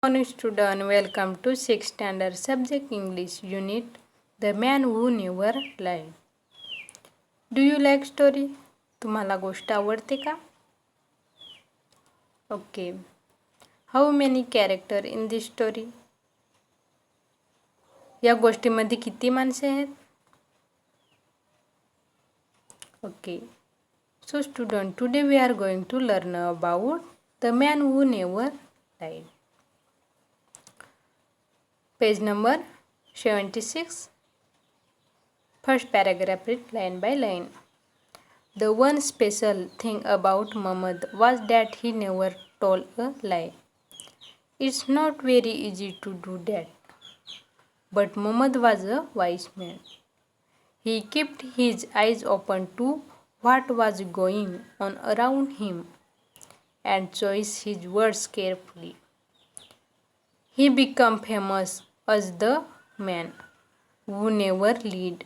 Morning student, welcome to 6th standard subject English unit The Man Who Never Lied. Do you like story? तुम्हाला गोष्ट आवडते का? Okay. How many character in this story? या गोष्टीमध्ये किती माणसे आहेत? Okay. So student, today we are going to learn about The Man Who Never Lied. Page number 76. First paragraph read line by line. The one special thing about Muhammad was that he never told a lie. It's not very easy to do that. But Muhammad was a wise man. He kept his eyes open to what was going on around him and chose his words carefully. He became famous as the man who never lied.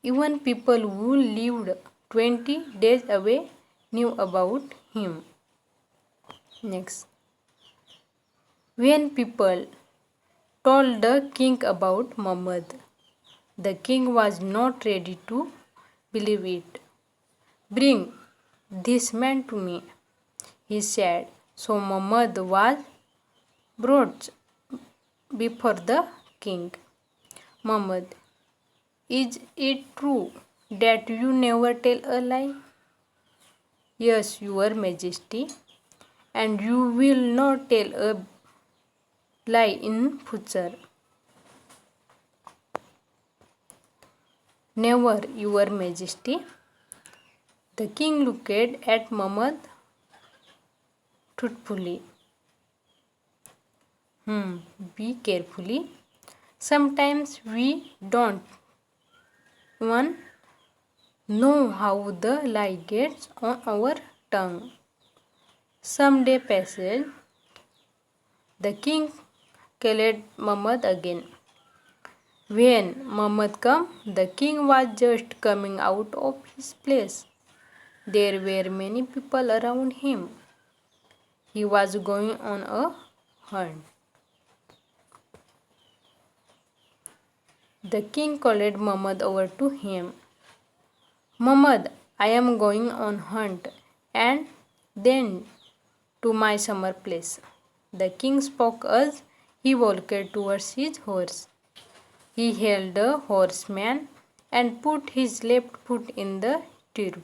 Even people who lived 20 days away knew about him. Next. When people told the king about Muhammad, the king was not ready to believe it. Bring this man to me, he said. So Muhammad was brought before the king. Muhammad, is it true that you never tell a lie? Yes, your majesty, and you will not tell a lie in future. Never, your majesty. The king looked at Muhammad truthfully. Be carefully. Sometimes we don't even know how the lie gets on our tongue. Some day passed. The king called Muhammad again. When Muhammad came, the king was just coming out of his place. There were many people around him. He was going on a hunt. The king called Muhammad over to him. Muhammad, I am going on hunt and then to my summer place. The king spoke as he walked towards his horse. He held the horseman and put his left foot in the stirrup.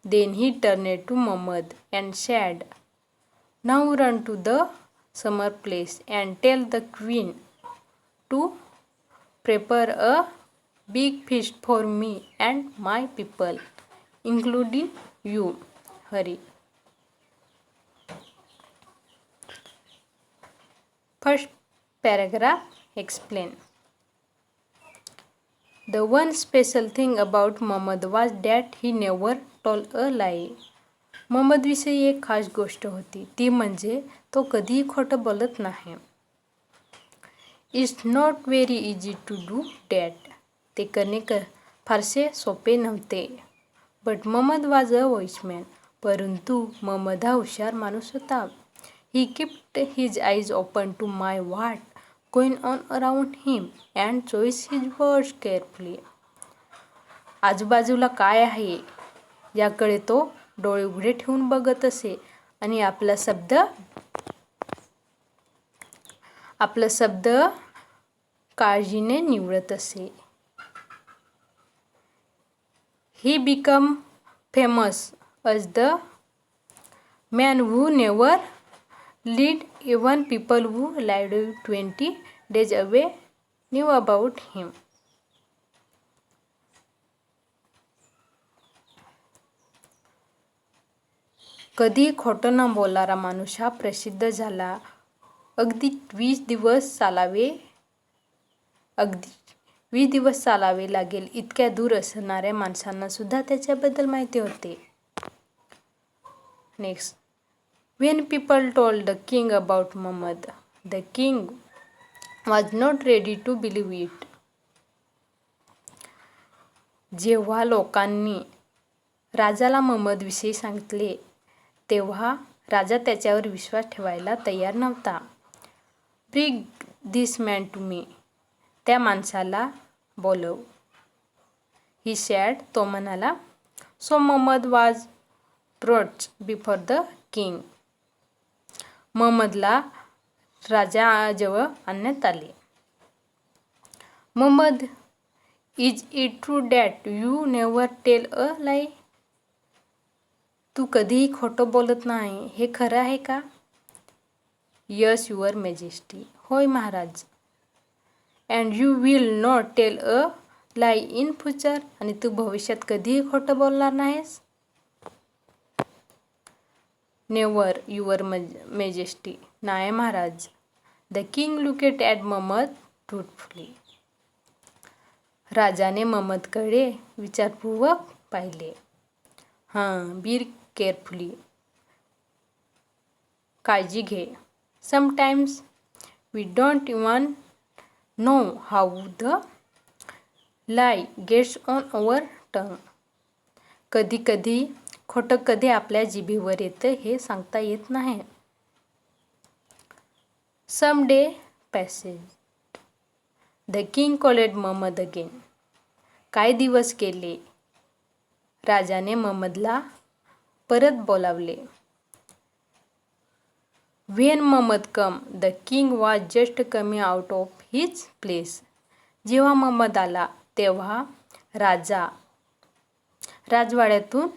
Then he turned to Muhammad and said, Now run to the summer place and tell the queen to prepare a big feast for me and my people, including you. Hurry. First paragraph explain. The one special thing about Muhammad was that he never told a lie. Muhammad विषयी एक खास गोष्ट होती, ती म्हणजे तो कधीही खोटं बोलत नाही. It's not very easy to do that. ते करणे फारसे सोपे नव्हते. But Muhammad was a wise man. परंतु मुहम्मद हा हुशार माणूस होता. He kept his eyes open to my what going on around him and chose his words carefully. आजूबाजूला काय आहे याकडे तो डोळे उघडे ठेवून बघत असे आणि आपला शब्द काळजीने निवडत असे. He became famous as the man who never lied. Even people who lived 20 days away knew about him. कधी खोटं न बोलणारा माणूस हा प्रसिद्ध झाला. अगदी 20 दिवस चालावे लागेल इतक्या दूर असणाऱ्या माणसांना सुद्धा त्याच्याबद्दल माहिती होते. Next. When people told the king about Muhammad, the king was not ready to believe it. जेव्हा लोकांनी राजाला मुहम्मदविषयी सांगितले तेव्हा राजा त्याच्यावर विश्वास ठेवायला तयार नव्हता. Bring this man to me. त्या माणसाला बोलव. He said. तो म्हणाला. So Mohammed was brought before the king. मोहम्मदला राजाजवळ आणण्यात आले. Mohammed, is it true that you never tell a lie? तू कधीही खोटं बोलत नाही, हे खरं आहे का? Yes your majesty. होय महाराज. And you will not tell a lie in future. आणि तू भविष्यात कधीही खोटं बोलणार नाहीस? Never your majesty. नाही महाराज. The king looked at Mohammed truthfully. राजाने मोहम्मदकडे विचारपूर्वक पाहिले. Be carefully. काळजी घे. Sometimes we don't even know how the lie gets on our tongue. कधी कधी खोटं कधी आपल्या जिभेवर येतं हे सांगता येत नाही. Some day passes. The king called Mohammad again. काही दिवस गेले. राजाने मोहम्मदला परत बोलावले. When Mohammad came, the king was just coming out of his place. जेव्हा मोहम्मद आला तेव्हा राजा राजवाड्यातून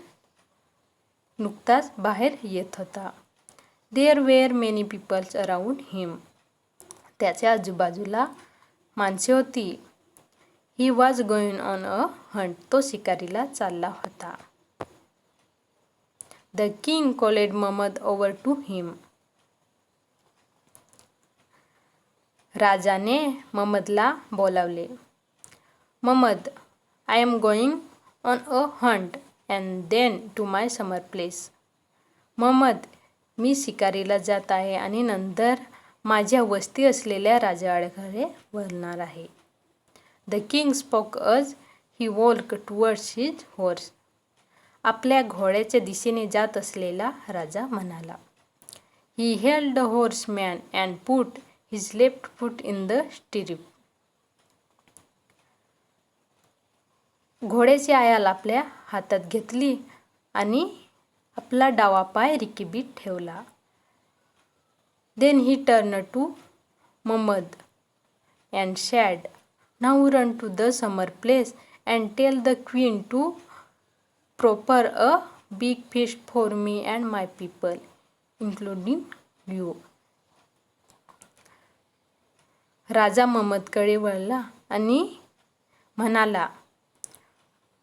नुकताच बाहेर येत होता. There were many peoples around him. त्याच्या आजूबाजूला माणसे होती. He was going on a hunt. तो शिकारीला चालला होता. The king called Mohammed over to him. राजाने मोहम्मदला बोलावले. Mohammed, I am going on a hunt and then to my summer place. Mohammed, मी शिकारीला जात आहे आणि नंतर माझ्या वस्ती असलेल्या राजवाड्याकडे वळणार आहे. The king spoke as he walk towards his horse. आपल्या घोड्याच्या दिशेने जात असलेला राजा म्हणाला. He held the horseman and put his left foot in the stirrup. घोड्याची आयाल आपल्या हातात घेतली आणि आपला डावा पाय रिकीबीत ठेवला. Then he turn to Mohammed and said, now run to the summer place and tell the queen to prepare a big feast for me and my people including you. राजा मोहम्मदकडे वळला आणि म्हणाला.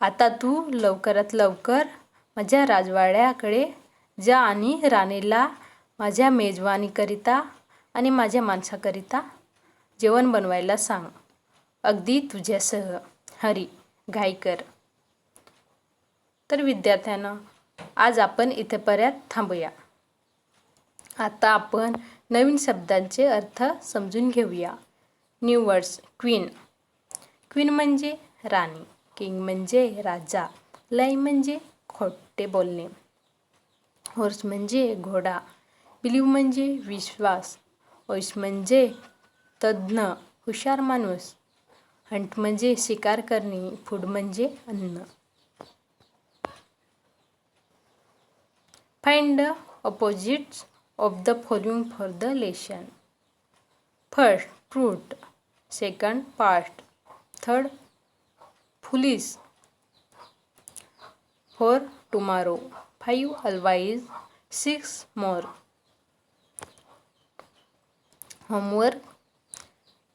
आता तू लवकरात लवकर माझ्या राजवाड्याकडे जा आणि राणीला माझ्या मेजवानीकरिता आणि माझ्या माणसाकरिता जेवण बनवायला सांग. अगदी तुझ्यासह. हरी, घाई कर. तर विद्यार्थ्यांनो, आज आपण इथेपर्यंत थांबूया. आता आपण नवीन शब्दांचे अर्थ समजून घेऊया. New words. क्वीन. क्वीन म्हणजे राणी. किंग म्हणजे राजा. लाई म्हणजे खोटे बोलणे. हॉर्स म्हणजे घोडा. बिलीव्ह म्हणजे विश्वास. वॉइस म्हणजे तज्ञ, हुशार माणूस. हंट म्हणजे शिकार करणे. फूड म्हणजे अन्न. Find the opposites of the following for the lesson. First, truth. Second, past. Third, foolish. 4, tomorrow. 5, always. 6, more. Homework.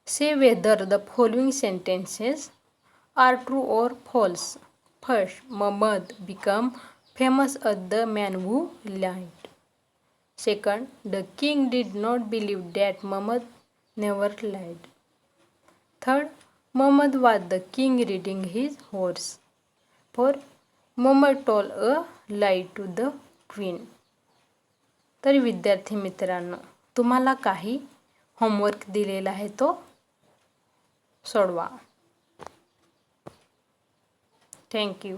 Say whether the following sentences are true or false. First, Muhammad became famous as the man who lied. Second, the king did not believe that Muhammad never lied. Third, Muhammad was the king riding his horse. Fourth, Muhammad told a lie to the queen. तर विद्यार्थी मित्रांनो, तुम्हाला काही homework दिलेला आहे तो सोडवा. Thank you.